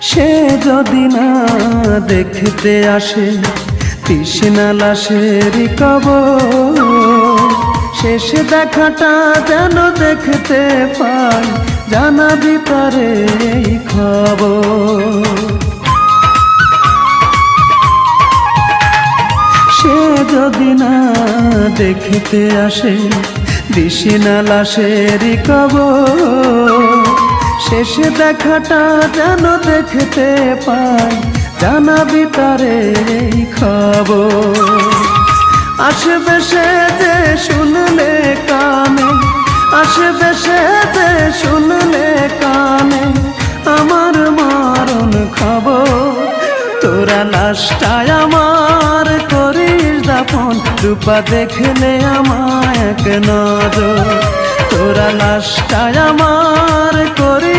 সে যদি না দেখতে আসে তৃষ্ণা লাশের কবর, শেষ দেখাটা যেন দেখতে পাই, জানাবি তারে এই খবর। সে যদি না দেখতে আসে তৃষ্ণা লাশের কবর, শেষ দেখাটা যেন দেখতে পাই, জানাবি তারে এই খবর। আসবে সে যে শুনলে কানে, আসবে সে যে শুনলে কানে আমার মরণ খবর। তোরা লাশটায় আমার করিস দাফন, রূপা দেখলে আমায় এক নজর। তোরা লাশটায় আমার করিস